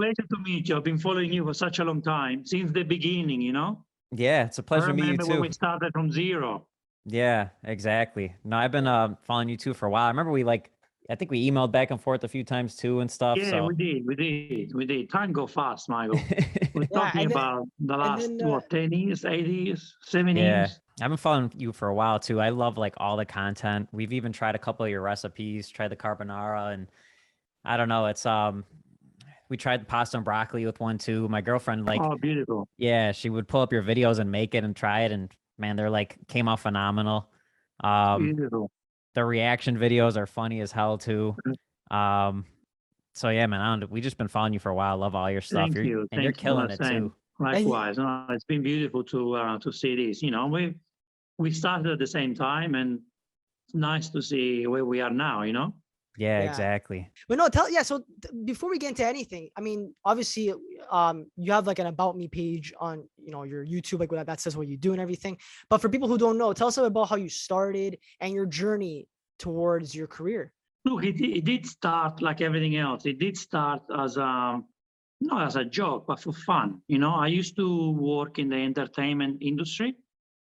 pleasure to meet you. I've been following you for such a long time, since the beginning, you know? Yeah, it's a I pleasure to meet you remember when too. we started from zero. Yeah, exactly. No, I've been following you too for a while. I remember I think we emailed back and forth a few times too and stuff. Yeah, So we did. Time go fast, Michael. We're Yeah, talking about the last, then, what, 10 years, 8 years, 7 yeah, years? I've been following you for a while too. I love like all the content. We've even tried a couple of your recipes, tried the carbonara, and I don't know, it's we tried the pasta and broccoli with one too. My girlfriend, like, Oh, beautiful. yeah, she would pull up your videos and make it and try it, and man, they're like came out phenomenal. Beautiful. The reaction videos are funny as hell too. So yeah, man, we just been following you for a while. Love all your stuff. Thank you. And you're Thank you killing for it saying. too. Likewise. No, it's been beautiful to see this. You know, we started at the same time, and it's nice to see where we are now, you know? Yeah, Yeah. exactly. But no, so before we get into anything, I mean, obviously, you have like an about me page on, you know, your YouTube, like that says what you do and everything. But for people who don't know, tell us about how you started and your journey towards your career. Look, it did start like everything else. It did start as not as a joke, but for fun. You know, I used to work in the entertainment industry.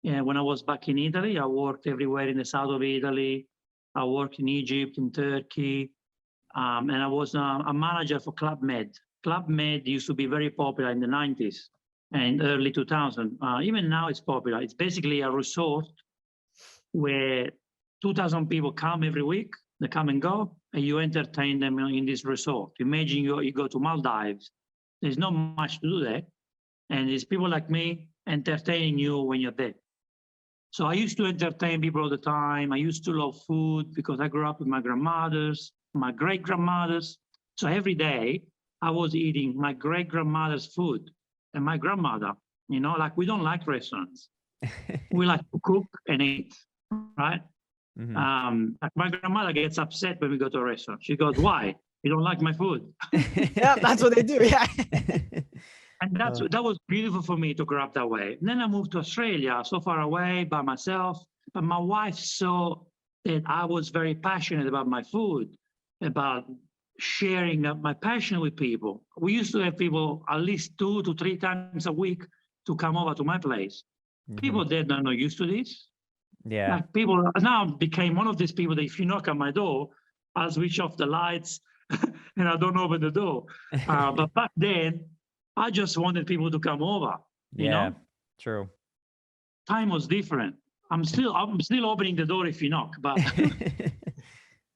Yeah, when I was back in Italy, I worked everywhere in the south of Italy. I worked in Egypt, in Turkey, and I was a manager for Club Med. Club Med used to be very popular in the 90s and early 2000. Even now it's popular. It's basically a resort where 2,000 people come every week. They come and go, and you entertain them in this resort. Imagine you go to Maldives. There's not much to do there. And it's people like me entertaining you when you're there. So I used to entertain people all the time. I used to love food because I grew up with my grandmothers, my great-grandmothers. So every day I was eating my great-grandmother's food and my grandmother, you know, like we don't like restaurants. We like to cook and eat, right? Like my grandmother gets upset when we go to a restaurant. She goes, "Why? You don't like my food?" Yeah, that's what they do. Yeah. And that was beautiful for me to grow up that way. And then I moved to Australia, so far away by myself. But my wife saw that I was very passionate about my food, about sharing my passion with people. We used to have people at least 2 to 3 times a week to come over to my place. People there are not used to this. Yeah. Like people now became one of these people that if you knock on my door, I'll switch off the lights and I don't open the door. But back then, I just wanted people to come over, you know? True. Time was different. I'm still opening the door if you knock, but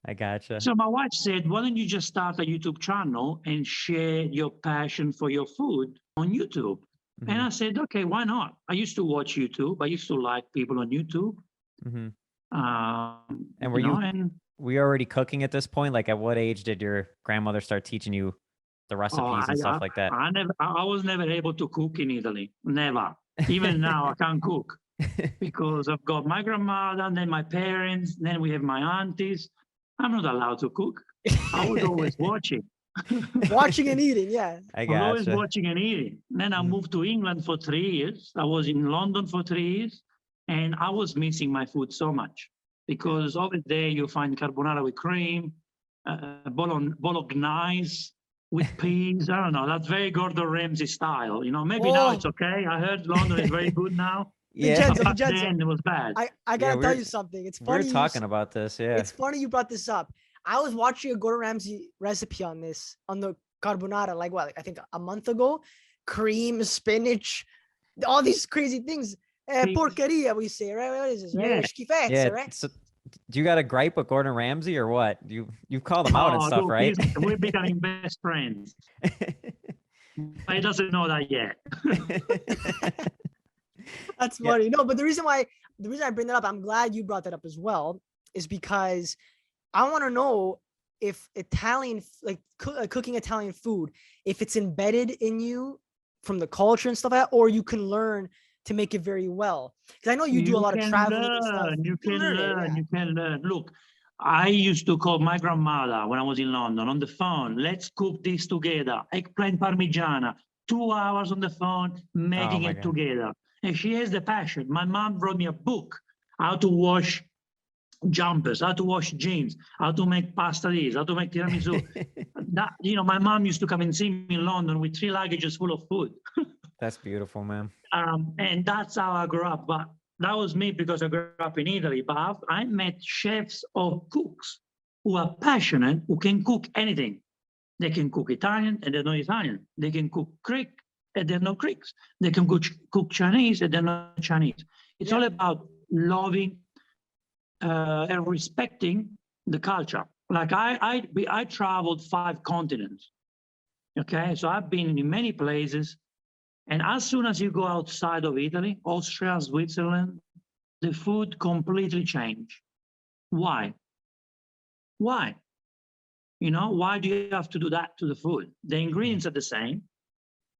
I gotcha. So my wife said, why don't you just start a YouTube channel and share your passion for your food on YouTube? And I said, okay, why not? I used to watch YouTube. I used to like people on YouTube. And were you already cooking at this point? Like at what age did your grandmother start teaching you the recipes and stuff like that? I was never able to cook in Italy. Never. Even now I can't cook because I've got my grandmother and then my parents, and then we have my aunties. I'm not allowed to cook. I was always watching. Watching and eating, yeah. I was always watching and eating. Then I moved to England for 3 years. I was in London for 3 years, and I was missing my food so much because over there you find carbonara with cream, bolognese with peas. I don't know. That's very Gordon Ramsay style. You know, maybe now it's okay. I heard London is very good now. Vincenzo, back then it was bad. I gotta tell you something. It's funny. We're talking about this, yeah. It's funny you brought this up. I was watching a Gordon Ramsay recipe on the carbonara, like what, I think a month ago. Cream, spinach, all these crazy things. Porqueria, we say, right? What is this? Right? Schifezza, right? So, do you got a gripe with Gordon Ramsay or what? You call them out and stuff, right? We're becoming best friends. He doesn't know that yet. That's funny. No, but the reason I bring that up, I'm glad you brought that up as well, is because I want to know if Italian, like cooking Italian food, if it's embedded in you from the culture and stuff like that, or you can learn to make it very well. Because I know you do a lot of traveling and stuff. You can learn. Look, I used to call my grandmother when I was in London on the phone. Let's cook this together. Eggplant parmigiana. 2 hours on the phone, making it together. And she has the passion. My mom brought me a book, how to wash jumpers, how to wash jeans, how to make pasta this, how to make tiramisu. That, you know, my mom used to come and see me in London with 3 luggages full of food. That's beautiful, man. And that's how I grew up. But that was me because I grew up in Italy. But I met chefs or cooks who are passionate, who can cook anything. They can cook Italian and they're not Italian. They can cook Greek and they're not Greeks. They can cook Chinese and they're not Chinese. It's all about loving and respecting the culture. Like I traveled 5 continents. Okay, so I've been in many places. And as soon as you go outside of Italy, Austria, Switzerland, the food completely changed. Why? Why? You know, why do you have to do that to the food? The ingredients are the same.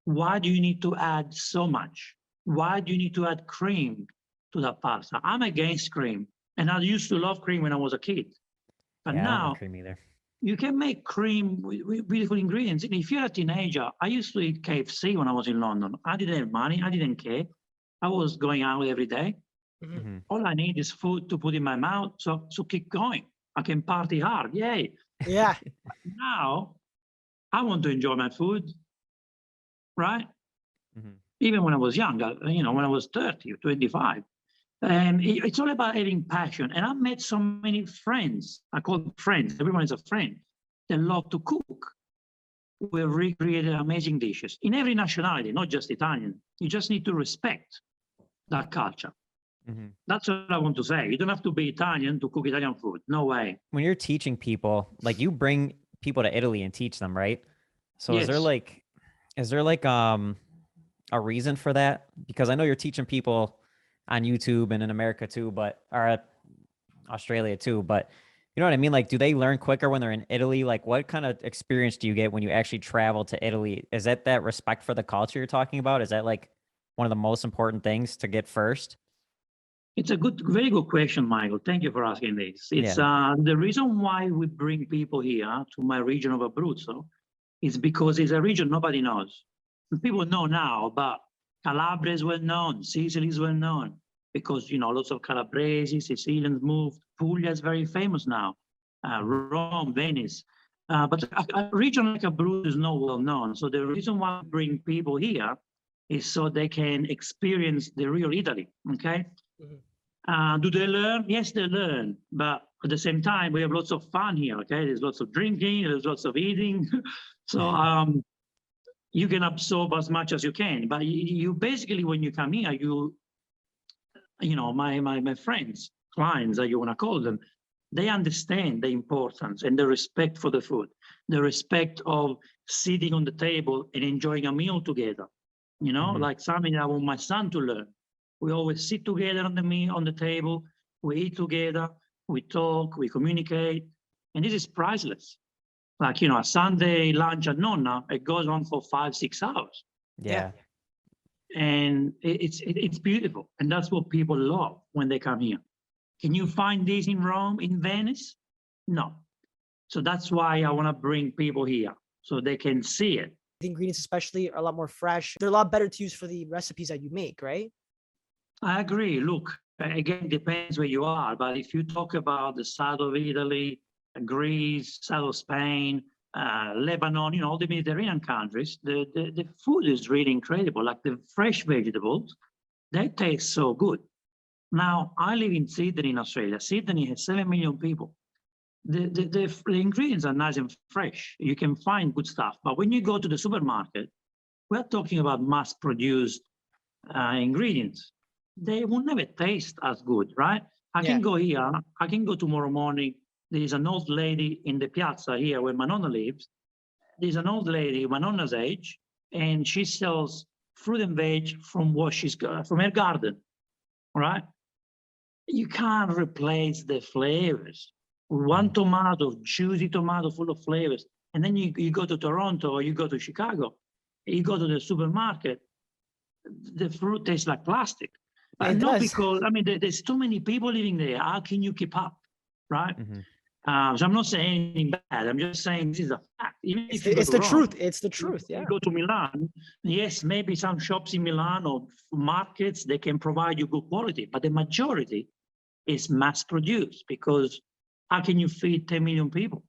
Why do you need to add so much? Why do you need to add cream to that pasta? I'm against cream. And I used to love cream when I was a kid. But Yeah, I don't now like cream either. you can make cream with beautiful ingredients. And if you're a teenager, I used to eat KFC when I was in London. I didn't have money. I didn't care. I was going out every day. Mhm. All I need is food to put in my mouth. So keep going. I can party hard. Yay. Yeah. Now I want to enjoy my food, right? Mhm. Even when I was younger, you know, when I was 30 or 25. And it's all about having passion. And I've met so many friends. I call them friends. Everyone is a friend. They love to cook. We've recreated amazing dishes in every nationality, not just Italian. You just need to respect that culture. Mhm. That's what I want to say. You don't have to be Italian to cook Italian food. No way. When you're teaching people, like you bring people to Italy and teach them, right? So is there like a reason for that? Because I know you're teaching people on YouTube and in America too, or Australia too, but you know what I mean? Like, do they learn quicker when they're in Italy? Like, what kind of experience do you get when you actually travel to Italy? Is that respect for the culture you're talking about? Is that like one of the most important things to get first? It's a very good question, Michael. Thank you for asking this. It's the reason why we bring people here to my region of Abruzzo is because it's a region nobody knows. People know now, but Calabria is well known, Sicily is well known, because, you know, lots of Calabrese, Sicilians moved. Puglia is very famous now, Rome, Venice. But a region like Abruzzo is not well known. So the reason why we bring people here is so they can experience the real Italy, okay? Do they learn? Yes, they learn. But at the same time, we have lots of fun here, okay? There's lots of drinking, there's lots of eating. So you can absorb as much as you can. But you basically, when you come here, you know, my friends, clients, that you want to call them, they understand the importance and the respect for the food, the respect of sitting on the table and enjoying a meal together. You know, like something I want my son to learn. We always sit together on the table, we eat together, we talk, we communicate, and this is priceless. Like, you know, a Sunday lunch at Nonna, it goes on for 5-6 hours. Yeah. And it's beautiful. And that's what people love when they come here. Can you find this in Rome, in Venice? No. So that's why I want to bring people here so they can see it. The ingredients especially are a lot more fresh. They're a lot better to use for the recipes that you make, right? I agree. Look, again, depends where you are. But if you talk about the south of Italy, Greece, south of Spain, Lebanon, you know, all the Mediterranean countries, the food is really incredible. Like the fresh vegetables, they taste so good. Now, I live in Sydney, in Australia. Sydney has 7 million people. The ingredients are nice and fresh. You can find good stuff. But when you go to the supermarket, we're talking about mass-produced ingredients. They will never taste as good, right? I can go here. I can go tomorrow morning. There is an old lady in the piazza here where my nonna lives. There's an old lady, my nonna's age, and she sells fruit and veg from what she's got, from her garden, right? You can't replace the flavors. One tomato, juicy tomato full of flavors. And then you go to Toronto or you go to Chicago, you go to the supermarket, the fruit tastes like plastic. And not because, I mean, there's too many people living there. How can you keep up, right? So I'm not saying anything bad. I'm just saying this is a fact. Even if It's the truth. It's the truth. Yeah. You go to Milan, yes, maybe some shops in Milan or markets, they can provide you good quality, but the majority is mass produced, because how can you feed 10 million people,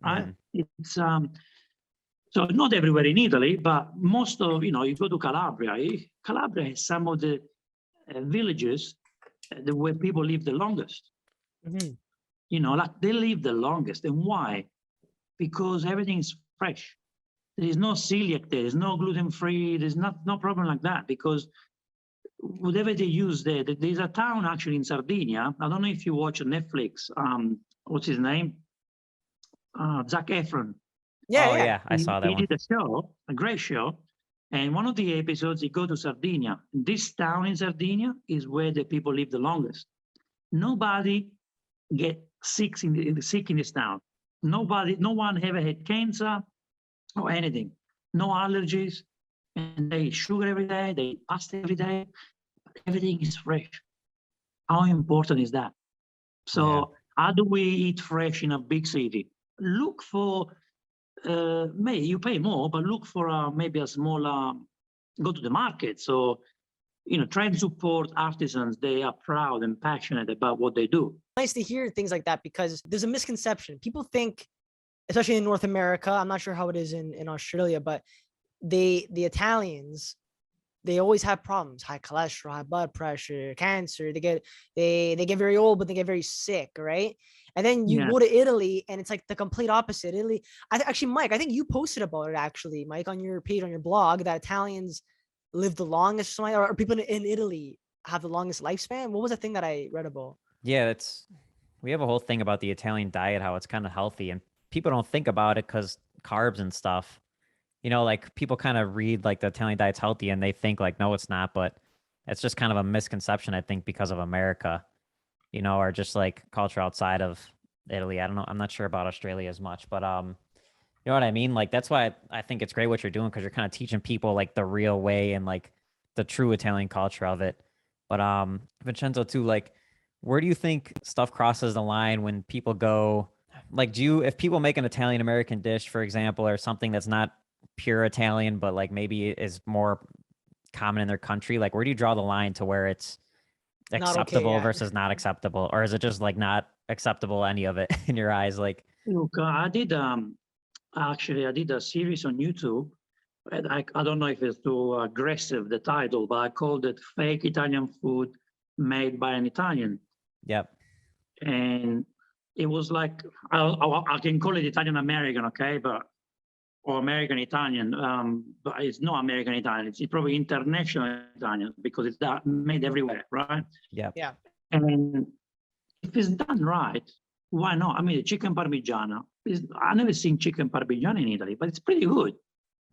right? It's so not everywhere in Italy, but most of, you go to Calabria. Calabria has some of the villages where people live the longest. Like they live the longest. And why? Because everything is fresh. There is no celiac there's no gluten-free, there's no problem like that, because whatever they use there, there's a town actually in Sardinia. I don't know if you watch on Netflix. What's his name? Zac Efron. Yeah, I saw that he one. did a show, a great show. And one of the episodes, he go to Sardinia. This town in Sardinia is where the people live the longest. Nobody get sick in this town. No one ever had cancer or anything. No allergies. And they eat sugar every day, they eat pasta every day. Everything is fresh. How important is that? So how do we eat fresh in a big city? Look for, maybe you pay more, but look for maybe a smaller, go to the market. So, try and support artisans. They are proud and passionate about what they do. Nice to hear things like that, because there's a misconception. People think, especially in North America, I'm not sure how it is in Australia, but the Italians, they always have problems: high cholesterol, high blood pressure, cancer. They get very old, but they get very sick, right? And then you go to Italy, and it's like the complete opposite. Italy, actually, Mike, I think you posted about it actually, Mike, on your page, on your blog, that Italians live the longest, or people in Italy have the longest lifespan. What was the thing that I read about? Yeah, we have a whole thing about the Italian diet, how it's kind of healthy, and people don't think about it because carbs and stuff. Like people kind of read like the Italian diet's healthy and they think like, no, it's not, but it's just kind of a misconception, I think, because of America, or just like culture outside of Italy. I don't know. I'm not sure about Australia as much, but you know what I mean? Like, that's why I think it's great what you're doing, because you're kind of teaching people like the real way and like the true Italian culture of it. But Vincenzo too, like, where do you think stuff crosses the line when people go, like, if people make an Italian American dish, for example, or something that's not pure Italian, but like maybe is more common in their country, like where do you draw the line to where it's acceptable versus not acceptable? Or is it just like not acceptable, any of it in your eyes? Like, look, I did a series on YouTube. And I don't know if it's too aggressive, the title, but I called it Fake Italian Food Made by an Italian. Yep. And it was like, I can call it Italian American, okay, or American Italian, but it's not American Italian. It's probably international Italian, because it's made everywhere, right? Yeah. And if it's done right, why not? I mean, the chicken parmigiana I've never seen chicken parmigiana in Italy, but it's pretty good.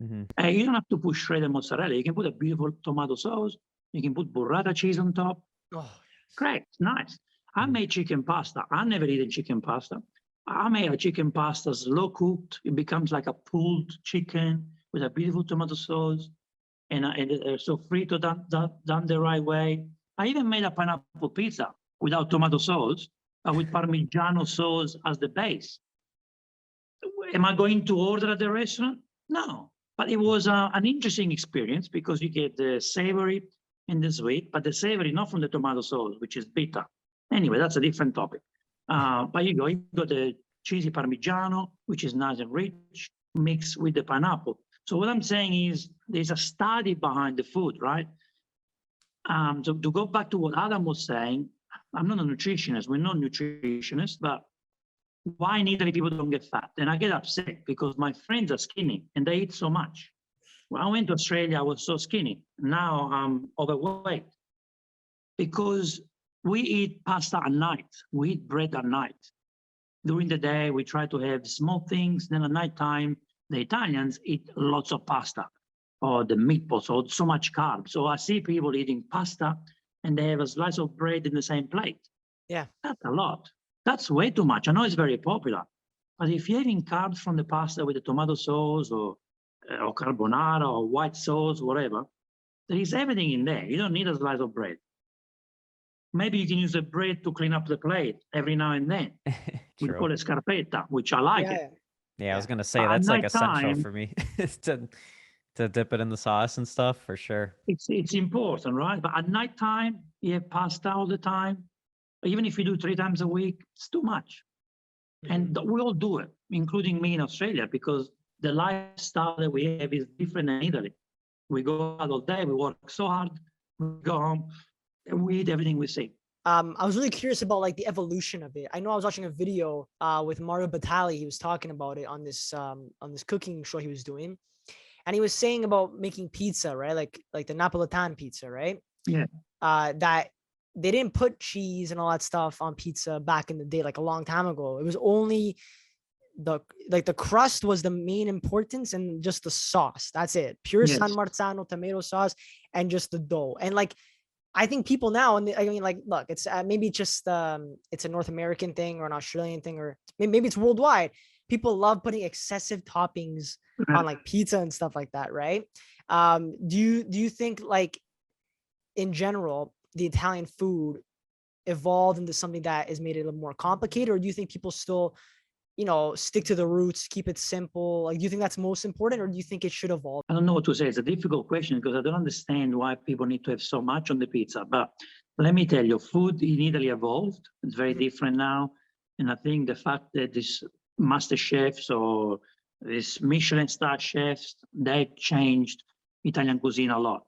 You don't have to put shredded mozzarella. You can put a beautiful tomato sauce. You can put burrata cheese on top. Oh, Great, nice. I made chicken pasta. I never eaten chicken pasta. I made a chicken pasta slow cooked. It becomes like a pulled chicken with a beautiful tomato sauce, and sofrito done the right way. I even made a pineapple pizza without tomato sauce, but with Parmigiano sauce as the base. Am I going to order at the restaurant? No, but it was an interesting experience, because you get the savory and the sweet, but the savory not from the tomato sauce, which is bitter. Anyway, that's a different topic. But you got the cheesy Parmigiano, which is nice and rich, mixed with the pineapple. So what I'm saying is there's a study behind the food, right? So to go back to what Adam was saying, I'm not a nutritionist. We're not nutritionists, but why in Italy people don't get fat? And I get upset because my friends are skinny and they eat so much. When I went to Australia, I was so skinny. Now I'm overweight because we eat pasta at night. We eat bread at night. During the day, we try to have small things. Then at nighttime, the Italians eat lots of pasta or the meatballs or so much carbs. So I see people eating pasta and they have a slice of bread in the same plate. Yeah. That's a lot. That's way too much. I know it's very popular, but if you're having carbs from the pasta with the tomato sauce or carbonara or white sauce, whatever, there is everything in there. You don't need a slice of bread. Maybe you can use the bread to clean up the plate every now and then. We call it scarpetta, which I like it. Yeah, I was gonna say that's like essential for me to dip it in the sauce and stuff, for sure. It's important, right? But at nighttime, you have pasta all the time. Even if you do 3 times a week, it's too much. And we all do it, including me in Australia, because the lifestyle that we have is different than Italy. We go out all day, we work so hard, we go home, and we eat everything we see. I was really curious about like the evolution of it. I know I was watching a video with Mario Batali. He was talking about it on this cooking show he was doing, and he was saying about making pizza, right? Like the Napolitan pizza, right? Yeah. That they didn't put cheese and all that stuff on pizza back in the day, like a long time ago. It was only the crust was the main importance, and just the sauce. That's it. Pure Yes. San Marzano tomato sauce and just the dough. And like, I think people now, and I mean, like, look, it's maybe just it's a North American thing or an Australian thing, or maybe it's worldwide. People love putting excessive toppings on like pizza and stuff like that, right? Do you think, like, in general, the Italian food evolved into something that has made it a little more complicated, or do you think people still, you know, stick to the roots, keep it simple? Like, do you think that's most important, or do you think it should evolve? I don't know what to say. It's a difficult question because I don't understand why people need to have so much on the pizza. But let me tell you, food in Italy evolved. It's very different now. And I think the fact that these master chefs or these Michelin star chefs, they changed Italian cuisine a lot.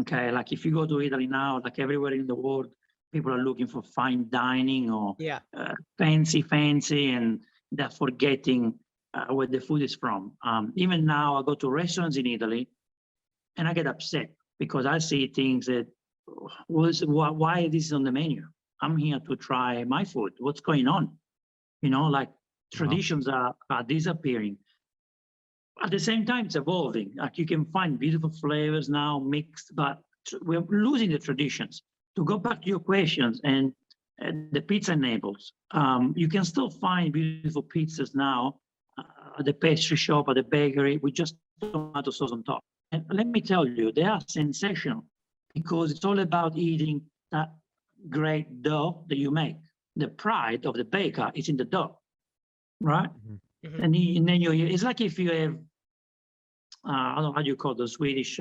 Okay, like if you go to Italy now, like everywhere in the world, people are looking for fine dining or fancy, and they're forgetting where the food is from. Even now, I go to restaurants in Italy, and I get upset because I see things that why this is on the menu. I'm here to try my food. What's going on? You know, like traditions are disappearing. At the same time, it's evolving. Like you can find beautiful flavors now mixed, but we're losing the traditions. To go back to your questions and the pizza in Naples, you can still find beautiful pizzas now at the pastry shop, at the bakery, with just tomato sauce on top. And let me tell you, they are sensational because it's all about eating that great dough that you make. The pride of the baker is in the dough, right? Mm-hmm. And then it's like if you have, I don't know how you call the Swedish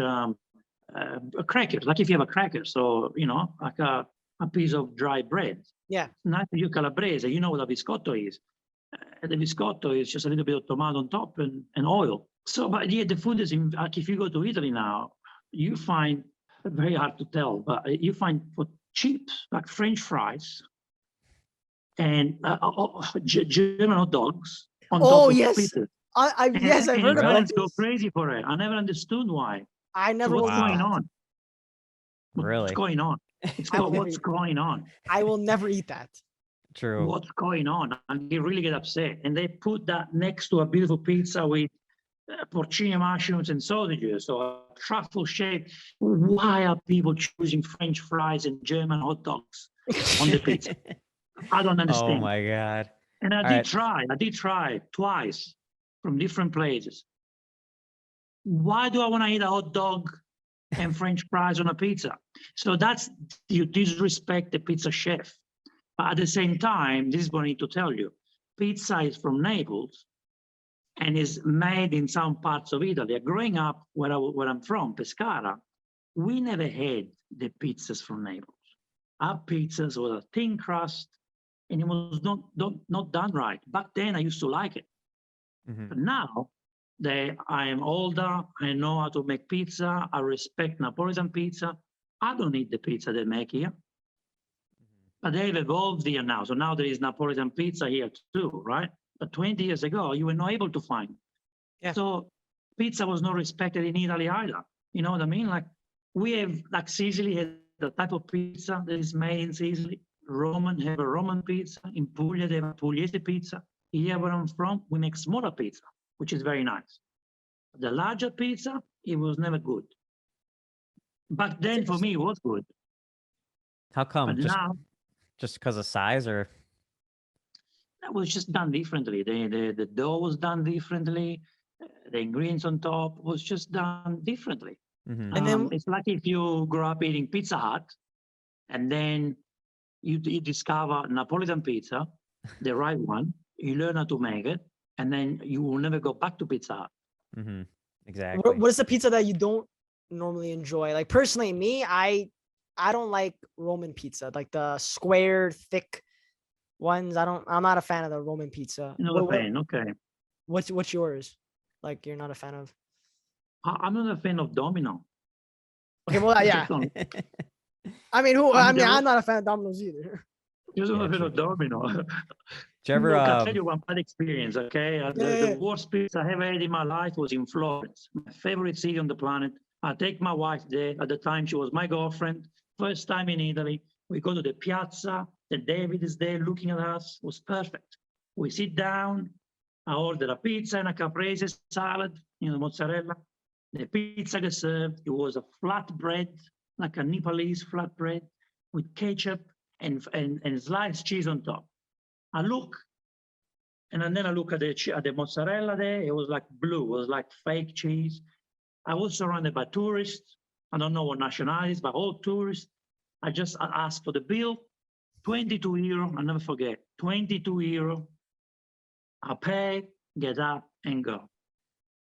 crackers, like if you have a cracker, so, you know, like a piece of dry bread. Yeah. Not you calabrese, you know what a biscotto is. The biscotto is just a little bit of tomato on top and oil. So, but yeah, the food is, like if you go to Italy now, you find, very hard to tell, but you find for cheap, like French fries and German hot dogs on top of pizzas. Yes, I've heard about this. Go crazy for it. I never understood why. I never. So what's going on? Really? What's going on? It's called what's going on. I will never eat that. True. What's going on? And they really get upset. And they put that next to a beautiful pizza with porcini, mushrooms, and sausages, or truffle shape. Why are people choosing French fries and German hot dogs on the pizza? I don't understand. Oh my God. And I did try twice from different places. Why do I want to eat a hot dog and French fries on a pizza? So that's, you disrespect the pizza chef. But at the same time, this is what I need to tell you. Pizza is from Naples and is made in some parts of Italy. Growing up where I'm from, Pescara, we never had the pizzas from Naples. Our pizzas were a thin crust and it was not done right. Back then, I used to like it. Mm-hmm. But now that I am older, I know how to make pizza, I respect Napolitan pizza. I don't eat the pizza they make here. But they've evolved here now. So now there is Napolitan pizza here too, right? But 20 years ago, you were not able to find. Yeah. So pizza was not respected in Italy either. You know what I mean? Like we have, like Sicily has the type of pizza that is made in Sicily. Roman have a Roman pizza. In Puglia, they have a Pugliese pizza. Here where I'm from, we make smaller pizza, which is very nice. The larger pizza, it was never good. Back then, for me, it was good. How come? But now, just because of size, or? That was just done differently. The dough was done differently. The ingredients on top was just done differently. Mm-hmm. And then it's like if you grow up eating Pizza Hut and then you discover Napolitan pizza, the right one, you learn how to make it, and then you will never go back to Pizza Hut. Mm-hmm. Exactly. What is the pizza that you don't normally enjoy? Like personally, me, I I don't like Roman pizza, like the square, thick ones. I'm not a fan of the Roman pizza. You're not a fan, okay. What's yours? Like you're not a fan of? I'm not a fan of Domino. Okay, well, yeah. Just don't- I mean, I mean, I'm not a fan of Domino's either. just not a fan true. of Domino. Did you ever Look, I'll tell you one bad experience, okay? Yeah. The worst pizza I ever had in my life was in Florence, my favorite city on the planet. I take my wife there. At the time, she was my girlfriend. First time in Italy. We go to the piazza. The David is there looking at us. It was perfect. We sit down. I order a pizza and a caprese salad, mozzarella. The pizza gets served. It was a flat bread, like a Nepalese flat bread with ketchup and sliced cheese on top. I look, and then I look at the mozzarella there. It was like blue. It was like fake cheese. I was surrounded by tourists. I don't know what nationalities, but all tourists. I just asked for the bill, 22 euro. I'll never forget, 22 euro. I pay, get up, and go.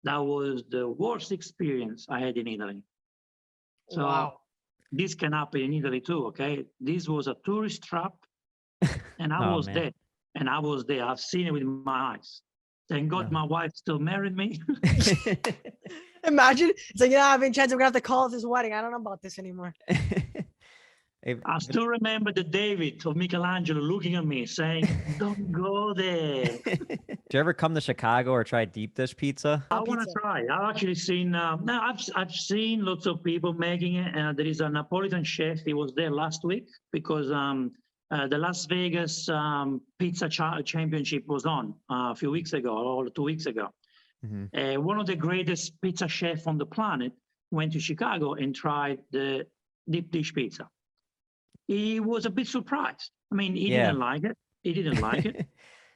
That was the worst experience I had in Italy. So Wow. this can happen in Italy too, okay? This was a tourist trap, and I Oh, was man. there. And I was there. I've seen it with my eyes. Thank God my wife still married me. Imagine it's like, yeah, Vincenzo, we're gonna have to call it this wedding. I don't know about this anymore. I still remember the David of Michelangelo looking at me saying, don't go there. Did you ever come to Chicago or try deep dish pizza? I want to Pizza. try. I've actually seen, I've seen lots of people making it. There is a Neapolitan chef. He was there last week because the Las Vegas Pizza Championship was on a few weeks ago or 2 weeks ago. Mhm. One of the greatest pizza chefs on the planet went to Chicago and tried the deep dish pizza. He was a bit surprised. I mean, he Yeah. didn't like it. He didn't like it.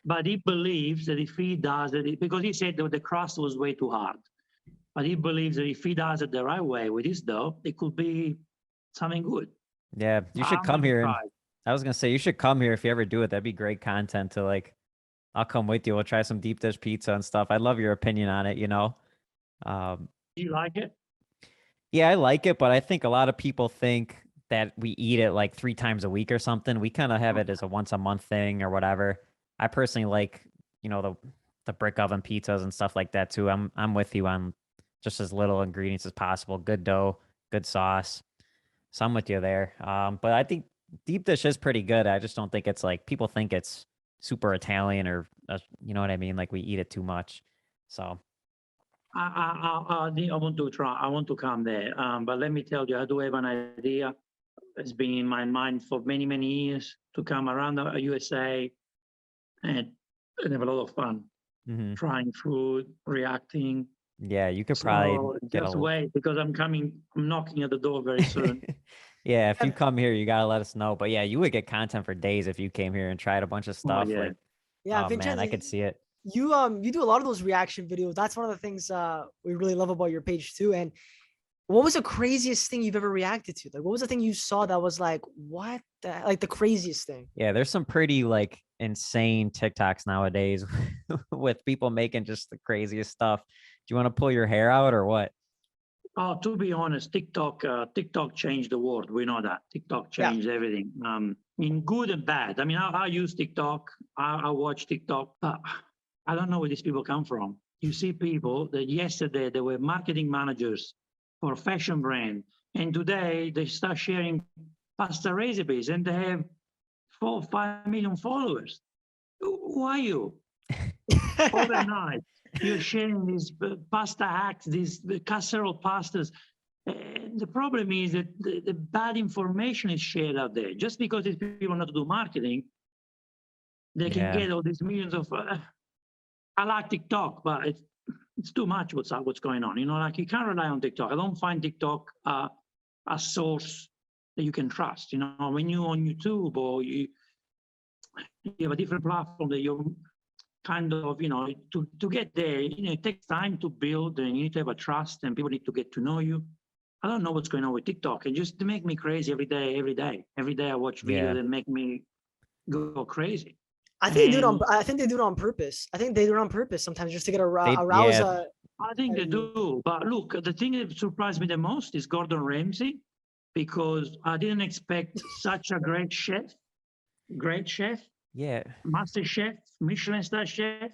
But he believes that if he does it, because he said that the crust was way too hard. But he believes that if he does it the right way with his dough, it could be something good. Yeah, you should I'm come gonna here. And try. I was gonna say you should come here if you ever do it. That'd be great content to like. I'll come with you. We'll try some deep dish pizza and stuff. I'd love your opinion on it. Do you like it? Yeah, I like it, but I think a lot of people think that we eat it like 3 times a week or something. We kind of have it as a once a month thing or whatever. I personally like, the brick oven pizzas and stuff like that too. I'm with you on just as little ingredients as possible. Good dough, good sauce. So I'm with you there. But I think deep dish is pretty good. I just don't think it's like people think it's super Italian or you know what I mean? Like we eat it too much. So I want to try. I want to come there. But let me tell you, I do have an idea. It's been in my mind for many, many years to come around the USA and have a lot of fun trying food, reacting. yeah, you could probably get just wait because I'm knocking at the door very soon. Yeah, if you come here, you gotta let us know. But yeah, you would get content for days if you came here and tried a bunch of stuff. yeah. Like, Yeah, oh man, Vincenzo, I could see it. you do a lot of those reaction videos. That's one of the things we really love about your page too. And what was the craziest thing you've ever reacted to? Like, what was the thing you saw that was like, what like the craziest thing? Yeah, there's some pretty like insane TikToks nowadays with people making just the craziest stuff. Do you want to pull your hair out or what? Oh, to be honest, TikTok changed the world. We know that TikTok changed everything, in good and bad. I mean, I use TikTok. I watch TikTok. But I don't know where these people come from. You see people that yesterday they were marketing managers for a fashion brand, and today they start sharing pasta recipes, and they have 4 or 5 million followers. Who are you? Overnight, you're sharing these pasta hacks, these casserole pastas. And the problem is that the bad information is shared out there. Just because these people know how to do marketing, they can get all these millions of. I like TikTok, but it's too much what's going on. Like you can't rely on TikTok. I don't find TikTok a source that you can trust. When you're on YouTube or you have a different platform that you're kind of, to get there, it takes time to build and you need to have a trust and people need to get to know you. I don't know what's going on with TikTok. It just make me crazy every day. Every day I watch videos that make me go crazy. I think they do it on purpose. I think they do it on purpose sometimes just to get arouse. I think they do. But look, the thing that surprised me the most is Gordon Ramsay. because I didn't expect such a great chef, Yeah. master chef, Michelin star chef,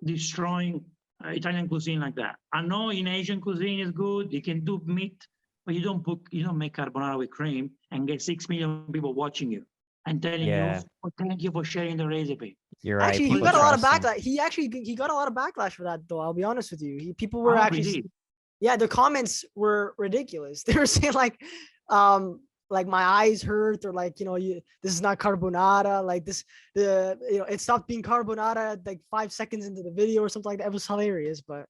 destroying Italian cuisine like that. I know in Asian cuisine is good. You can do meat, but you don't make carbonara with cream and get 6 million people watching you and telling Yeah. you, oh, thank you for sharing the recipe. You're right. Actually, he People got a lot of trust him. backlash. He got a lot of backlash for that, though. I'll be honest with you. People were I hope actually, he did. yeah, the comments were ridiculous. They were saying like my eyes hurt, or like, this is not carbonara. Like it stopped being carbonara like 5 seconds into the video or something like that. It was hilarious, but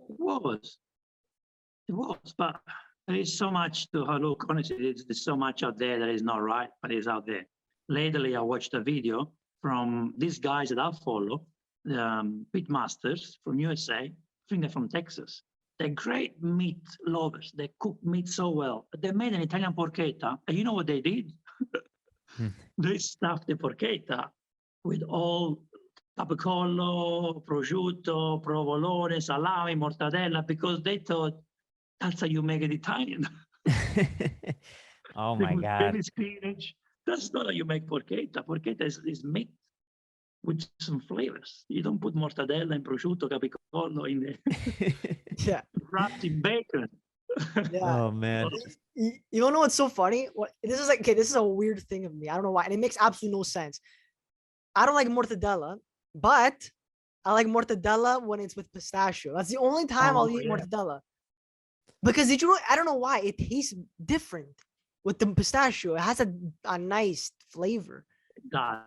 It was, but there is so much to look. Honestly, there's so much out there that is not right, but is out there. Lately, I watched a video from these guys that I follow, the pit masters from USA. I think they're from Texas. They're great meat lovers. They cook meat so well. But they made an Italian porchetta, and you know what they did? They stuffed the porchetta with all capicollo, prosciutto, provolone, salami, mortadella, because they thought that's how you make it Italian. Oh They my put God. baby spinach. That's not how you make porchetta. Porchetta is meat with some flavors. You don't put mortadella and prosciutto, capicollo in there, yeah. wrapped in bacon. Yeah. Oh man. You don't know what's so funny? This is like, okay, this is a weird thing of me. I don't know why, and it makes absolutely no sense. I don't like mortadella, but I like mortadella when it's with pistachio. That's the only time I'll eat mortadella. Because I don't know why, it tastes different with the pistachio. It has a nice flavor.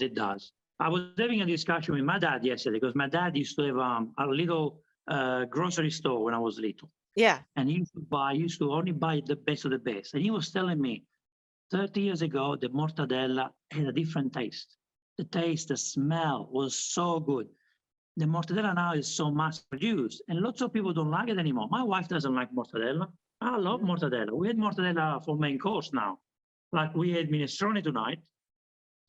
It does. I was having a discussion with my dad yesterday, because my dad used to have a little grocery store when I was little. Yeah. And he used to only buy the best of the best. And he was telling me 30 years ago, the mortadella had a different taste. The taste, the smell was so good. The mortadella now is so mass produced, and lots of people don't like it anymore. My wife doesn't like mortadella. I love mortadella. We had mortadella for main course now. Like we had minestrone tonight.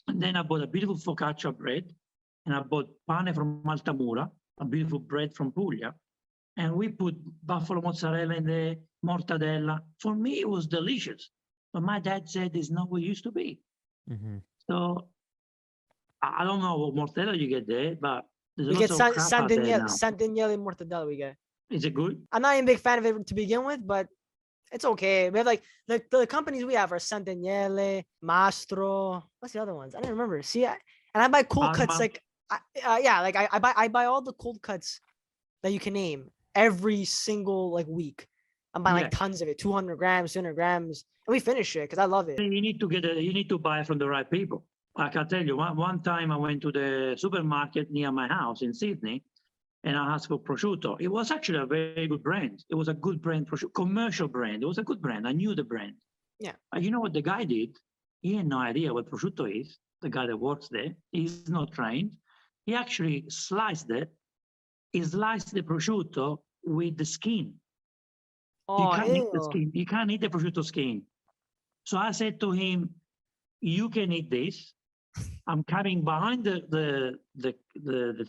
And then I bought a beautiful focaccia bread, and I bought pane from Altamura, a beautiful bread from Puglia. And we put buffalo mozzarella in the mortadella. For me, it was delicious. But my dad said it's not what it used to be. Mm-hmm. So I don't know what mortadella you get there, but there's We get lots of crap out there now. San Daniele mortadella we get. Is it good? I'm not even a big fan of it to begin with, but it's okay. We have like the companies we have are San Daniele, Mastro. What's the other ones? I don't remember. See, and I buy cold cuts like, I buy all the cold cuts that you can name every single like week. I'm buying like tons of it, 200 grams, 200 grams, and we finish it because I love it. You need to buy from the right people. I can tell you, one time I went to the supermarket near my house in Sydney, and I asked for prosciutto. It was actually a very good brand. It was a good brand, commercial brand. It was a good brand. I knew the brand. Yeah. But you know what the guy did? He had no idea what prosciutto is. The guy that works there, he's not trained. He actually sliced it. He sliced the prosciutto with the skin. Oh, you can't eat the skin. You can't eat the prosciutto skin. So I said to him, "You can eat this. I'm coming behind the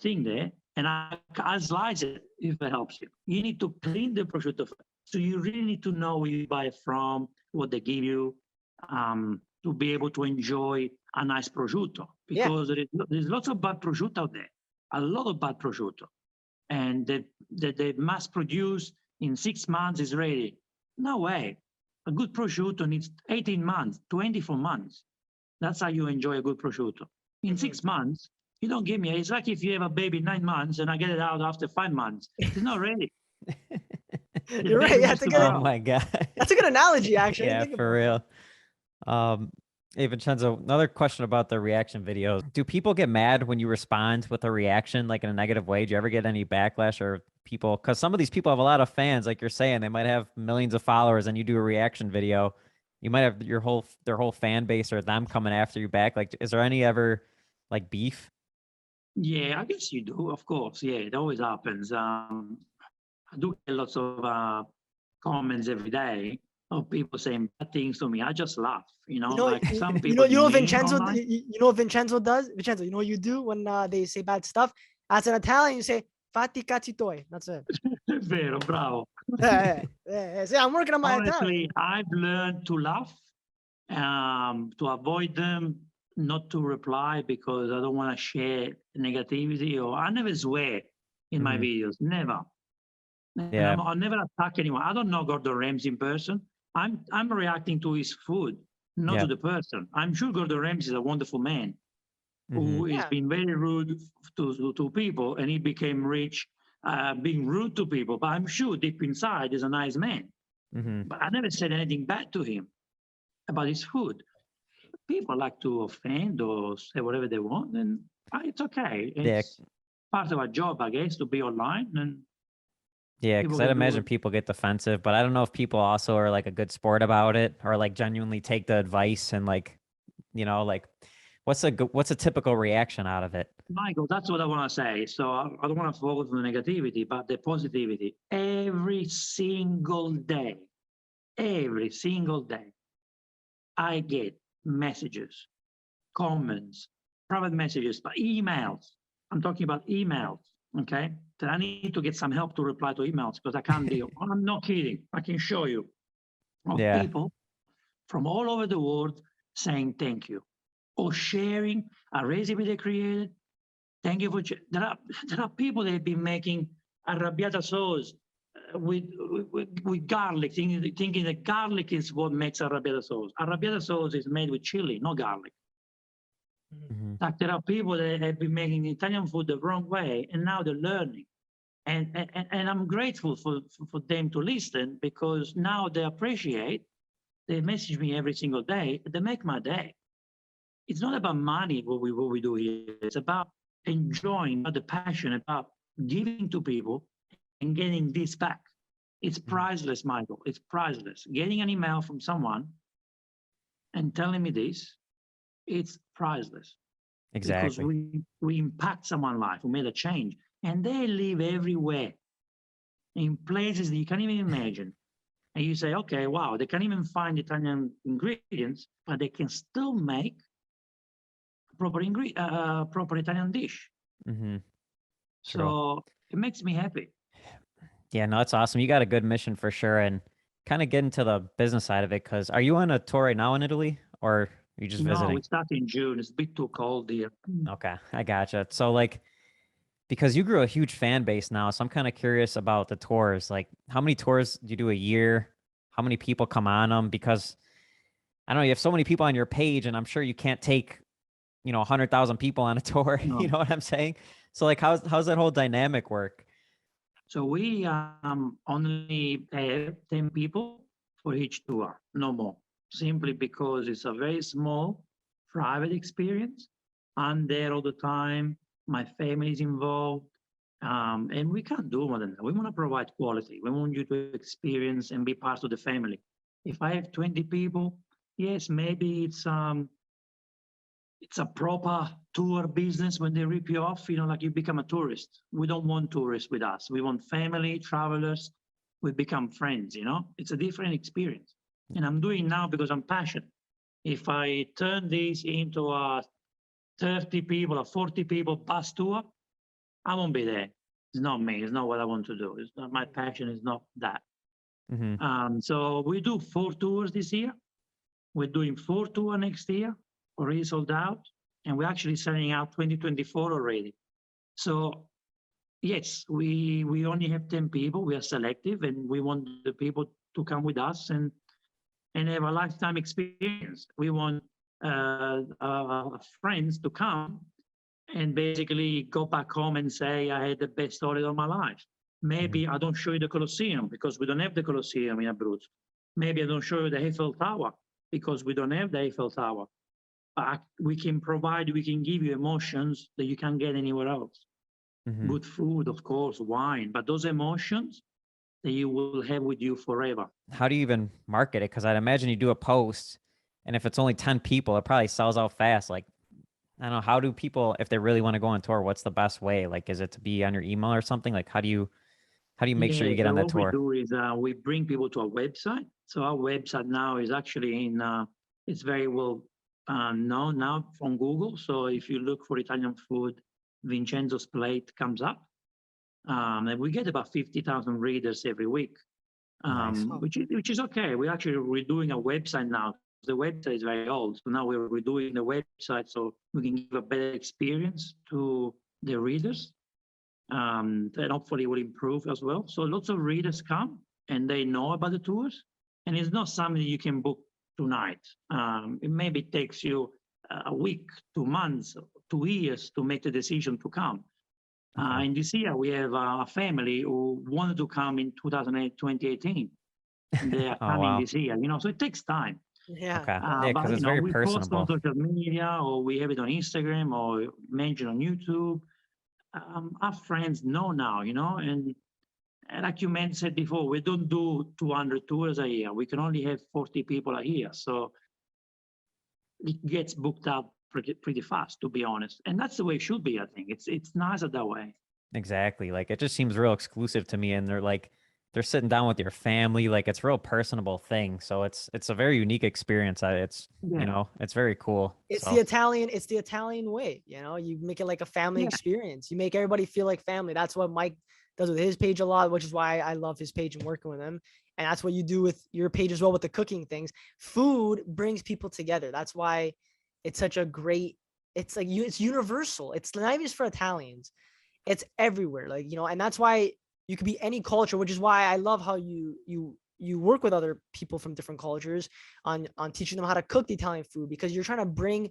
thing there, and I'll slice it if it helps you. You need to clean the prosciutto. So you really need to know where you buy it from, what they give you, to be able to enjoy a nice prosciutto. Because there's lots of bad prosciutto out there, a lot of bad prosciutto. And they mass produce in 6 months is ready. No way. A good prosciutto needs 18 months, 24 months. That's how you enjoy a good prosciutto. In 6 months, you don't give me. It's like if you have a baby 9 months and I get it out after 5 months. It's not ready. You're right. Yeah, oh my God. That's a good analogy, actually. Yeah, for real. Hey, Vincenzo, another question about the reaction videos. Do people get mad when you respond with a reaction, like in a negative way? Do you ever get any backlash or people? Because some of these people have a lot of fans, like you're saying, they might have millions of followers, and you do a reaction video, you might have their whole fan base or them coming after you back. Like, is there any ever like beef? Yeah, I guess you do. Of course, yeah, it always happens. I do get lots of comments every day of people saying bad things to me. I just laugh, like some people. You know what Vincenzo, you know what Vincenzo does? Vincenzo, you know what you do when they say bad stuff? As an Italian, you say "fatti cazzi tuoi." That's it. Vero, bravo. See, I'm working on my Italian. Honestly, I've learned to laugh, to avoid them, not to reply because I don't want to share negativity, or I never swear in my videos, never. And Yeah. I'll never attack anyone. I don't know Gordon Ramsay in person. I'm reacting to his food, not Yeah. to the person. I'm sure Gordon Ramsay is a wonderful man who has Yeah. been very rude to people, and he became rich being rude to people. But I'm sure deep inside he's a nice man. But I never said anything bad to him about his food. People like to offend or say whatever they want, and it's okay. It's part of our job, I guess, to be online. And yeah, people because I'd can do imagine it. people get defensive, but I don't know if people also are like a good sport about it, or like genuinely take the advice and like, you know, like what's a typical reaction out of it? Michael, that's what I want to say. So I don't want to focus on the negativity, but the positivity. Every single day, I get messages, comments, private messages, but emails. I'm talking about emails, okay? That I need to get some help to reply to emails because I can't deal. I'm not kidding. I can show you of Yeah. people from all over the world saying thank you or sharing a recipe they created. Thank you for. There are people that have been making arrabbiata sauce with garlic, thinking that garlic is what makes arrabbiata sauce. Arrabbiata sauce is made with chili, not garlic. Like there are people that have been making Italian food the wrong way, and now they're learning. And I'm grateful for them to listen because now they appreciate. They message me every single day. They make my day. It's not about money what we do here. It's about enjoying, about the passion, about giving to people and getting this back. It's priceless, Michael. It's priceless. Getting an email from someone and telling me this, it's priceless. Exactly. Because we impact someone's life, we made a change. And they live everywhere in places that you can't even imagine. And you say, okay, wow, they can't even find Italian ingredients, but they can still make proper Italian dish. So it makes me happy. Yeah, no, that's awesome. You got a good mission for sure. And kind of get into the business side of it, because are you on a tour right now in Italy, or are you just No, visiting? we start in June. It's a bit too cold here. Okay, I gotcha. So like, because you grew a huge fan base now, so I'm kind of curious about the tours. Like, how many tours do you do a year? How many people come on them? Because I don't know, you have so many people on your page, and I'm sure you can't take, 100,000 people on a tour. No. You know what I'm saying? So like, how's that whole dynamic work? So we only have 10 people for each tour, no more, simply because it's a very small private experience. I'm there all the time. My family is involved. And we can't do more than that. We want to provide quality. We want you to experience and be part of the family. If I have 20 people, yes, maybe it's a proper tour business when they rip you off, like you become a tourist. We don't want tourists with us. We want family, travelers. We become friends, It's a different experience. And I'm doing now because I'm passionate. If I turn this into a 30 people or 40 people bus tour, I won't be there. It's not me. It's not what I want to do. It's not my passion. Is not that. So we do 4 tours this year. We're doing 4 tours next year. Already sold out, and we're actually selling out 2024 already. So yes, we only have 10 people. We are selective, and we want the people to come with us and have a lifetime experience. We want friends to come and basically go back home and say, I had the best story of my life. Maybe I don't show you the Colosseum because we don't have the Colosseum in Abruzzo. Maybe I don't show you the Eiffel Tower because we don't have the Eiffel Tower. But we can give you emotions that you can't get anywhere else. Good food, of course, wine, but those emotions that you will have with you forever. How do you even market it? Because I'd imagine you do a post, and if it's only 10 people, it probably sells out fast. Like, I don't know, how do people, if they really want to go on tour, what's the best way? Like, is it to be on your email or something? Like, how do you make sure you get on that tour? What we do is we bring people to our website. So our website now is actually it's very well known now on Google. So if you look for Italian food, Vincenzos Plate comes up. And we get about 50,000 readers every week, Nice. which is okay. We're actually redoing a website now. The website is very old, so now we're redoing the website so we can give a better experience to the readers. And hopefully it will improve as well. So lots of readers come and they know about the tours, and it's not something you can book tonight. It maybe takes you a week, 2 months, 2 years to make the decision to come. Okay. In this year, we have a family who wanted to come in 2018. And they are Oh, coming wow. this year, so it takes time. Yeah. Okay. Wow. Yeah, But, because it's very we post on personable. social media, or we have it on Instagram, or mention on YouTube. Our friends know now, and like you said before, we don't do 200 tours a year. We can only have 40 people a year. So it gets booked out pretty fast, to be honest. And that's the way it should be, I think. It's nicer that way. Exactly. Like it just seems real exclusive to me. And they're sitting down with your family. Like it's a real personable thing. So it's a very unique experience. It's, Yeah. it's very cool. It's So, the Italian way, you make it like a family Yeah. experience. You make everybody feel like family. That's what Mike does with his page a lot, which is why I love his page and working with him. And that's what you do with your page as well, with the cooking things. Food brings people together. That's why it's such a great, it's like it's universal. It's not even just for Italians. It's everywhere. And that's why you could be any culture, which is why I love how you work with other people from different cultures on teaching them how to cook the Italian food, because you're trying to bring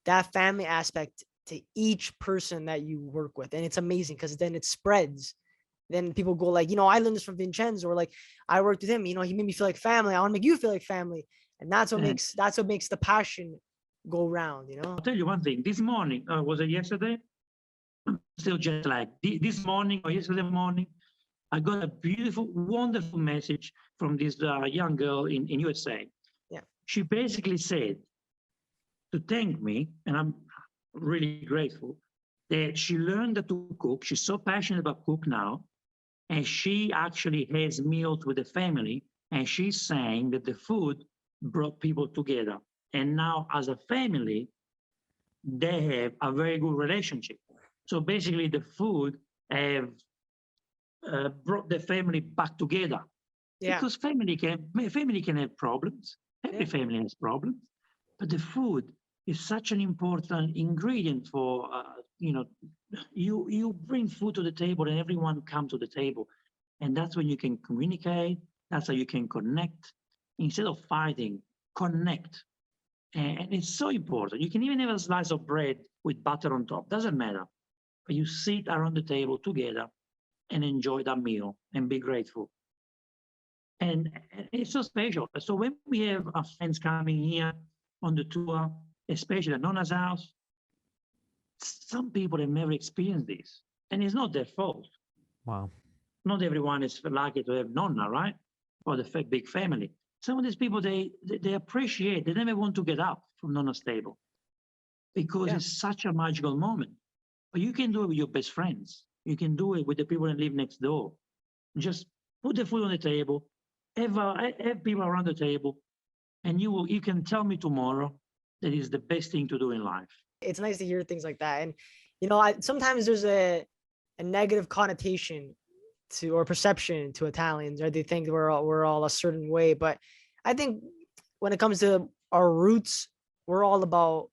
that family aspect to each person that you work with. And it's amazing because then it spreads. Then people go like, I learned this from Vincenzo, or like I worked with him, he made me feel like family. I want to make you feel like family. And that's what And makes the passion go round, I'll tell you one thing. This morning, was it yesterday? I'm still jet lagged. This morning or yesterday morning, I got a beautiful, wonderful message from this young girl in USA. Yeah. She basically said to thank me, and I'm really grateful, that she learned to cook. She's so passionate about cook now, and she actually has meals with the family, and she's saying that the food brought people together. And now as a family, they have a very good relationship. So basically the food have brought the family back together. Yeah. Because family can have problems. Every Yeah. family has problems, but the food is such an important ingredient for you bring food to the table and everyone comes to the table, and that's when you can communicate. That's how you can connect instead of fighting. Connect, and it's so important. You can even have a slice of bread with butter on top. Doesn't matter, but you sit around the table together and enjoy that meal and be grateful. And it's so special. So when we have our friends coming here on the tour, especially at Nonna's house, some people have never experienced this. And it's not their fault. wow. Not everyone is lucky to have Nonna, right? Or the big family. Some of these people, they appreciate, they never want to get up from Nonna's table because Yeah. it's such a magical moment. But you can do it with your best friends. You can do it with the people that live next door. Just put the food on the table, have people around the table, and you can tell me tomorrow that is the best thing to do in life. It's nice to hear things like that. And sometimes there's a negative connotation to, or perception to, Italians, or they think we're all a certain way. But I think when it comes to our roots, we're all about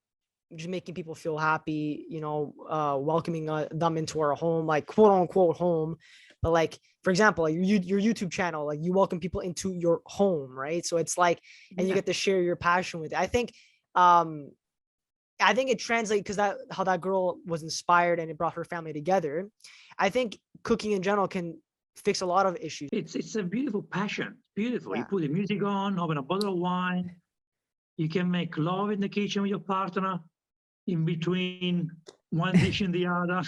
just making people feel happy, welcoming them into our home, like quote unquote home. But like, for example, like your YouTube channel, like you welcome people into your home, right? So it's like, and you get to share your passion with it. I think it translates, because how that girl was inspired and it brought her family together. I think cooking in general can fix a lot of issues. It's a beautiful passion. Beautiful. Yeah. You put the music on, open a bottle of wine. You can make love in the kitchen with your partner in between one dish and the other.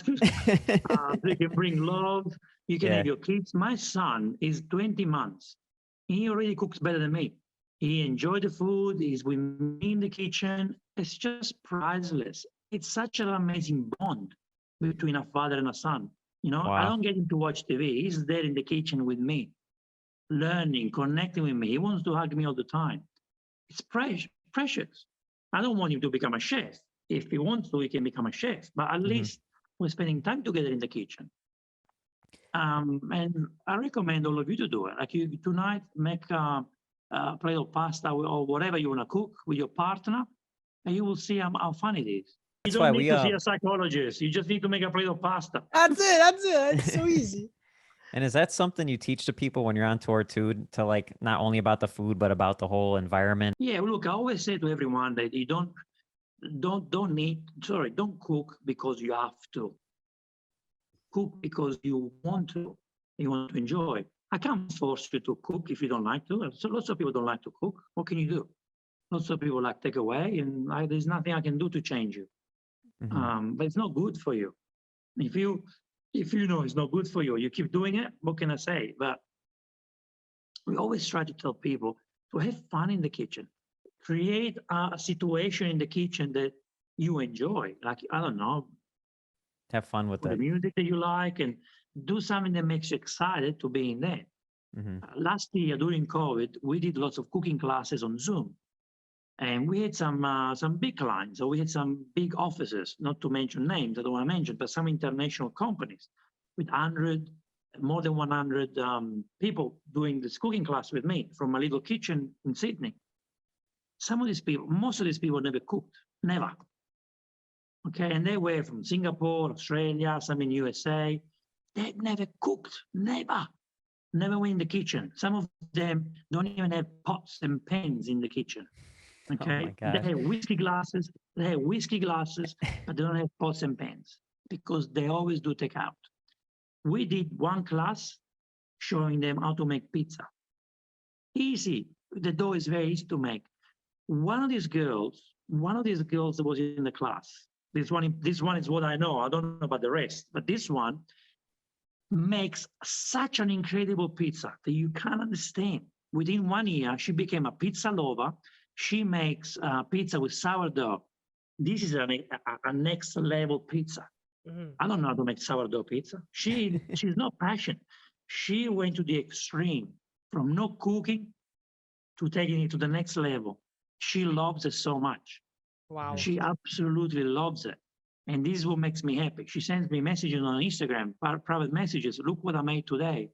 They can bring love. You can have your kids. My son is 20 months. He already cooks better than me. He enjoyed the food. He's with me in the kitchen. It's just priceless. It's such an amazing bond between a father and a son. I Wow. don't get him to watch TV. He's there in the kitchen with me, learning, connecting with me. He wants to hug me all the time. It's precious. I don't want him to become a chef. If he wants to, he can become a chef. But at least we're spending time together in the kitchen. And I recommend all of you to do it. Like you tonight, make a plate of pasta or whatever you want to cook with your partner, and you will see how fun it is. You That's why don't need we to see a psychologist. You just need to make a plate of pasta. That's it. That's it. It's so easy. And is that something you teach to people when you're on tour too, to like not only about the food but about the whole environment? Yeah, look, I always say to everyone that you don't cook because you have to. Cook because you want to enjoy. I can't force you to cook if you don't like to. So lots of people don't like to cook. What can you do? Lots of people like take away, and there's nothing I can do to change you. But it's not good for you. If you know it's not good for you, you keep doing it. What can I say? But we always try to tell people to have fun in the kitchen. Create a situation in the kitchen that you enjoy. Like, I don't know, Have fun with the it. music that you like, and do something that makes you excited to be in there. Last year during COVID, we did lots of cooking classes on Zoom, and we had some big clients. So we had some big offices, not to mention names, I don't want to mention, but some international companies with more than 100 people doing this cooking class with me from a little kitchen in Sydney. Most of these people never cooked, never. Okay, and they were from Singapore, Australia, some in USA. They never cooked, never went in the kitchen. Some of them don't even have pots and pans in the kitchen. Okay, Oh my they have whiskey glasses, but they don't have pots and pans because they always do take out. We did one class showing them how to make pizza. Easy, the dough is very easy to make. One of these girls that was in the class, this one is what I know. I don't know about the rest, but this one makes such an incredible pizza that you can't understand. Within 1 year, she became a pizza lover. She makes pizza with sourdough. This is a next level pizza. I don't know how to make sourdough pizza. She's not passionate. She went to the extreme from no cooking to taking it to the next level. She loves it so much. Wow. She absolutely loves it. And this is what makes me happy. She sends me messages on Instagram, private messages. Look what I made today.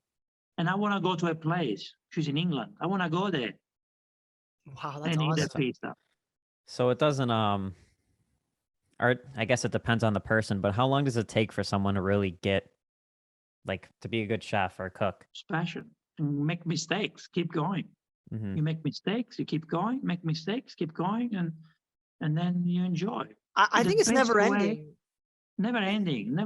And I want to go to a place. She's in England. I want to go there Wow, that's and eat that awesome. pizza. So it doesn't or I guess it depends on the person, but how long does it take for someone to really get like to be a good chef or cook? It's passion. And make mistakes. Keep going. You make mistakes, you keep going, make mistakes, keep going, and then you enjoy. I think it's best never way- ending. Never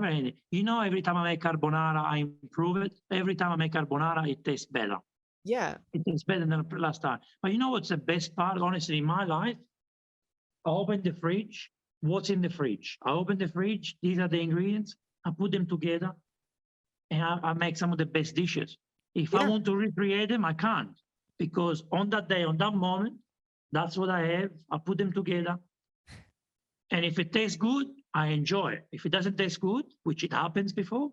ending. You know, every time I make carbonara, I improve it. Every time I make carbonara, it tastes better. Yeah. It tastes better than the last time. But you know what's the best part, honestly, in my life? I open the fridge. What's in the fridge? I open the fridge. These are the ingredients. I put them together, and I make some of the best dishes. If I Yeah. want to recreate them, I can't. Because on that day, on that moment, that's what I have. I put them together. And if it tastes good, I enjoy it. If it doesn't taste good, which it happens before,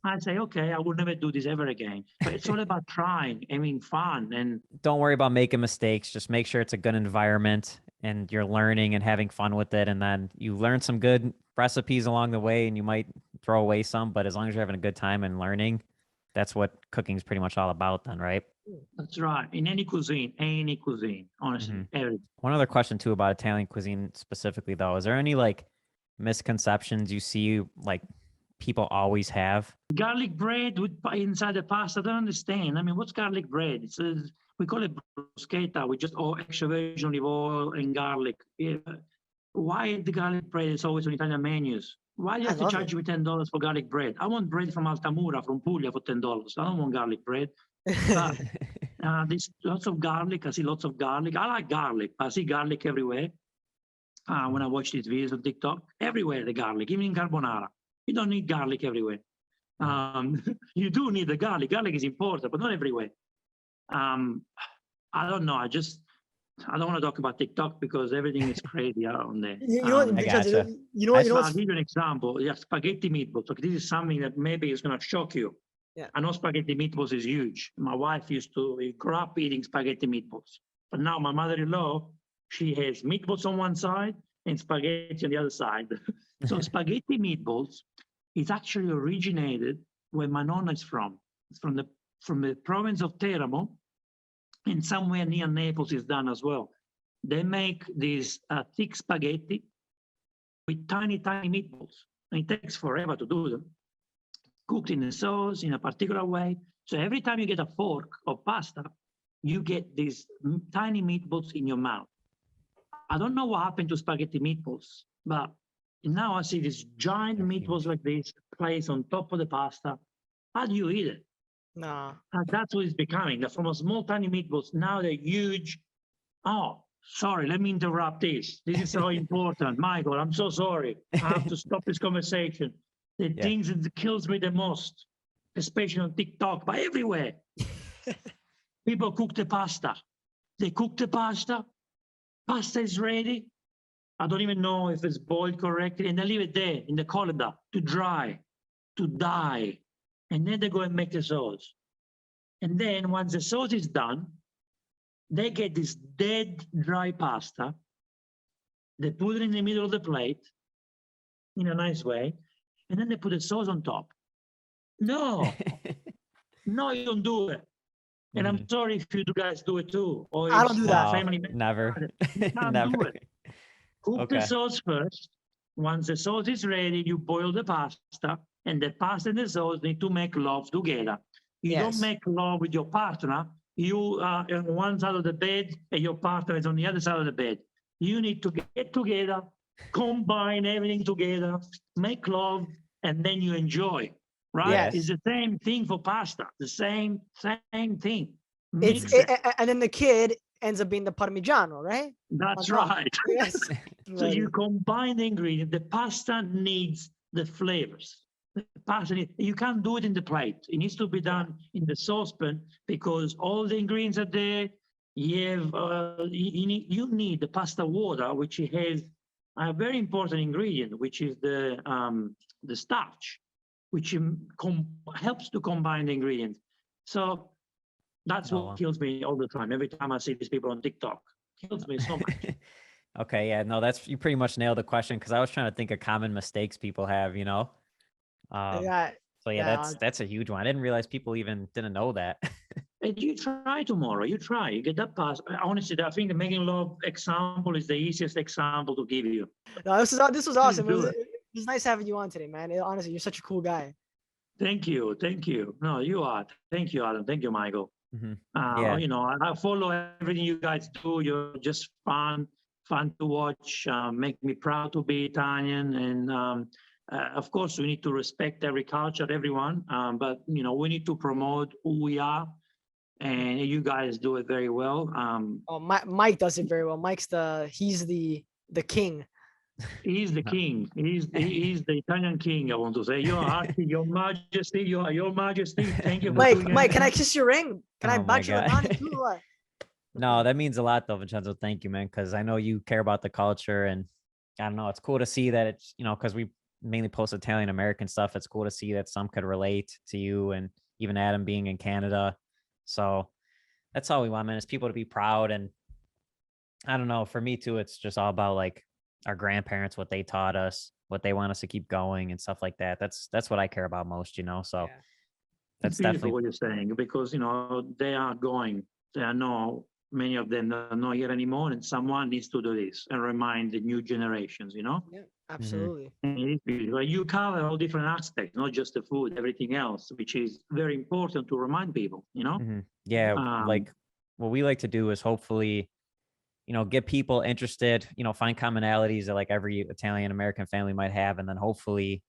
I say, okay, I will never do this ever again. But it's all about trying, having fun. And Don't worry about making mistakes. Just make sure it's a good environment and you're learning and having fun with it. And then you learn some good recipes along the way and you might throw away some, but as long as you're having a good time and learning, that's what cooking is pretty much all about then, right? that's right. In any cuisine, honestly, everything. One other question too about Italian cuisine specifically though, is there any like misconceptions you see like people always have? Garlic bread inside the pasta, I don't understand. I mean, what's garlic bread? We call it bruschetta with just extra virgin olive oil and garlic. Yeah. Why the garlic bread is always on Italian menus? Why do you have to charge me $10 for garlic bread? I want bread from Altamura, from Puglia for $10. I don't want garlic bread. But there's lots of garlic. I see lots of garlic. I like garlic. I see garlic everywhere. When I watch these videos on TikTok, everywhere the garlic, even in carbonara. You don't need garlic everywhere. You do need the garlic. Garlic is important, but not everywhere. I don't know. I don't want to talk about TikTok because everything is crazy on there. You know what, I Vincenzo, gotcha. I'll give you an example. Yeah, spaghetti meatballs. Okay, this is something that maybe is going to shock you. Yeah. I know spaghetti meatballs is huge. My wife used to grow up eating spaghetti meatballs. But now my mother-in-law, she has meatballs on one side and spaghetti on the other side. So spaghetti meatballs is actually originated where my nonna is from. It's from the province of Teramo, and somewhere near Naples is done as well. They make these thick spaghetti with tiny, tiny meatballs. And it takes forever to do them. Cooked in the sauce in a particular way. So every time you get a fork of pasta, you get these tiny meatballs in your mouth. I don't know what happened to spaghetti meatballs, but now I see these giant meatballs like this placed on top of the pasta. How do you eat it? No. That's what it's becoming. From a small, tiny meatballs, now they're huge. Oh, sorry, let me interrupt this. This is so important. Michael, I'm so sorry. I have to stop this conversation. The things that kills me the most, especially on TikTok, but everywhere. People cook the pasta. They cook the pasta. Pasta is ready. I don't even know if it's boiled correctly. And they leave it there in the colander to dry, to die. And then they go and make the sauce. And then once the sauce is done, they get this dead, dry pasta. They put it in the middle of the plate in a nice way. And then they put the sauce on top. No, no, you don't do it. And I'm sorry if you guys do it too. Or I don't do that. Family Never. You can't Never. do it. Cook the sauce first. Once the sauce is ready, you boil the pasta, and the pasta and the sauce need to make love together. You don't make love with your partner. You are on one side of the bed, and your partner is on the other side of the bed. You need to get together, combine everything together, make love, and then you enjoy. Right? Yes. It's the same thing for pasta. The same thing. And then the kid ends up being the Parmigiano, right? That's right. Yes. So you combine the ingredient. The pasta needs the flavors. The pasta you can't do it in the plate. It needs to be done in the saucepan because all the ingredients are there. You have you need the pasta water, which has a very important ingredient, which is the starch, which helps to combine the ingredients. So that's what kills me all the time. Every time I see these people on TikTok, kills me so much. Okay, yeah, no, you pretty much nailed the question because I was trying to think of common mistakes people have, you know. So that's a huge one. I didn't realize people even didn't know that. And you try tomorrow. You try. You get that pass. Honestly, I think the making love example is the easiest example to give you. No, this was awesome. It was nice having you on today, man. Honestly, you're such a cool guy. Thank you. No, you are. Thank you, Adam. Thank you, Michael. You know, I follow everything you guys do. You're just fun to watch. Make me proud to be Italian. And of course, we need to respect every culture, everyone. But you know, we need to promote who we are. And you guys do it very well. Mike does it very well. He's the king. He's the king. He's the Italian king. I want to say, Your Majesty, Your Majesty. Thank you, Mike. Can I kiss your ring? Can I box you down too? What? No, that means a lot, though, Vincenzo. Thank you, man. Because I know you care about the culture, and I don't know. It's cool to see that it's because we mainly post Italian American stuff. It's cool to see that some could relate to you, and even Adam being in Canada. So that's all we want, man, is people to be proud. And I don't know, for me too, it's just all about like our grandparents, what they taught us, what they want us to keep going and stuff like that. That's what I care about most, So that's definitely what you're saying, because, they are going, many of them are not here anymore, and someone needs to do this and remind the new generations, Yeah, absolutely. You cover all different aspects, not just the food, everything else, which is very important to remind people, Yeah, like what we like to do is hopefully, get people interested, find commonalities that like every Italian American family might have, and then hopefully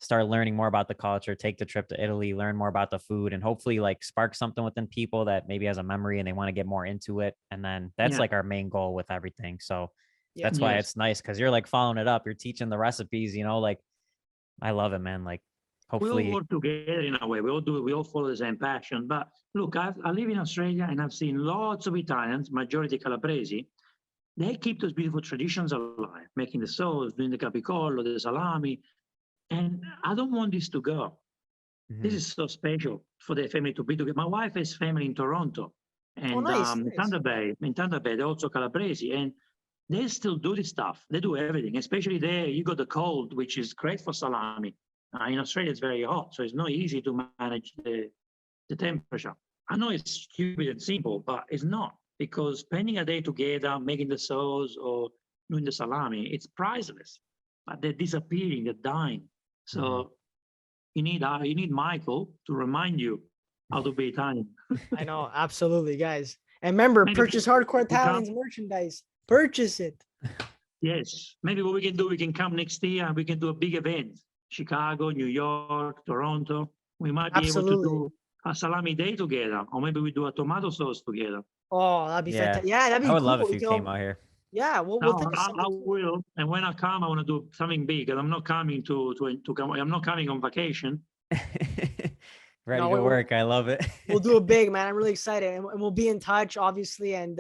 start learning more about the culture, take the trip to Italy, learn more about the food, and hopefully like spark something within people that maybe has a memory and they want to get more into it. And then that's like our main goal with everything. So that's why it's nice, because you're like following it up. You're teaching the recipes, like I love it, man. Like hopefully we all work together in a way. We all follow the same passion. But look, I live in Australia and I've seen lots of Italians, majority Calabresi. They keep those beautiful traditions alive, making the sauce, doing the capicollo, the salami. And I don't want this to go. This is so special for the family to be together. My wife has family in Toronto and in Thunder Bay, they're also Calabresi, and they still do this stuff. They do everything, especially there. You got the cold, which is great for salami. In Australia, it's very hot, so it's not easy to manage the temperature. I know it's stupid and simple, but it's not, because spending a day together, making the sauce or doing the salami, it's priceless. But they're disappearing, they're dying. So you need Michael to remind you how to be Italian. I know, absolutely, guys. And remember, Maybe purchase Hardcore we come- Italians merchandise. Purchase it. Yes, maybe what we can do, we can come next year and we can do a big event. Chicago, New York, Toronto. We might be able Absolutely. to do a salami day together, or maybe we do a tomato sauce together. Oh, that'd be Yeah. fantastic. Yeah, that'd be I would cool. love if We you can came all- out here. Yeah, we'll No, think of I something. will. And when I come, I want to do something big. And I'm not coming to come. I'm not coming on vacation. Ready No, to we- work. I love it. We'll do it big, man. I'm really excited, and we'll be in touch, obviously. And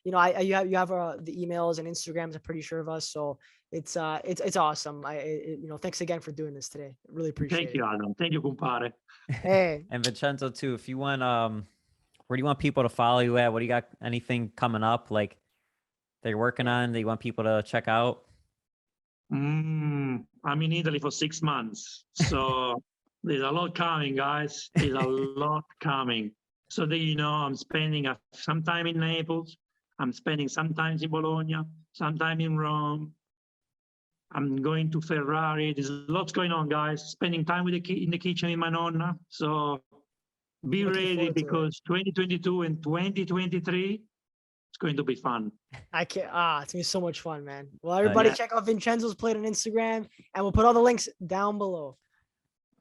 you know, you have the emails and Instagrams. I'm pretty sure of us, so it's awesome. You know, thanks again for doing this today. Really appreciate Thank you, it. Adam. Thank you, compare. Hey, And Vincenzo too, if you want, where do you want people to follow you at? What do you got? Anything coming up like that you're working on that you want people to check out? I'm in Italy for 6 months, so there's a lot coming, guys. There's a lot coming. So that you know, I'm spending some time in Naples. I'm spending sometimes in Bologna, sometime in Rome. I'm going to Ferrari. There's lots going on, guys. Spending time with in the kitchen with my nonna. So be Looking ready, forward to it. because 2022 and 2023, it's going to be fun. I can't. It's gonna be so much fun, man. Well, everybody, yeah. check out Vincenzos Plate on Instagram, and we'll put all the links down below.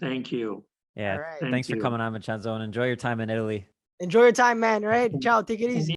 Thank you. Yeah. All right. Thank Thanks for you. coming on, Vincenzo, and enjoy your time in Italy. Enjoy your time, man. All right. Ciao. Take it easy.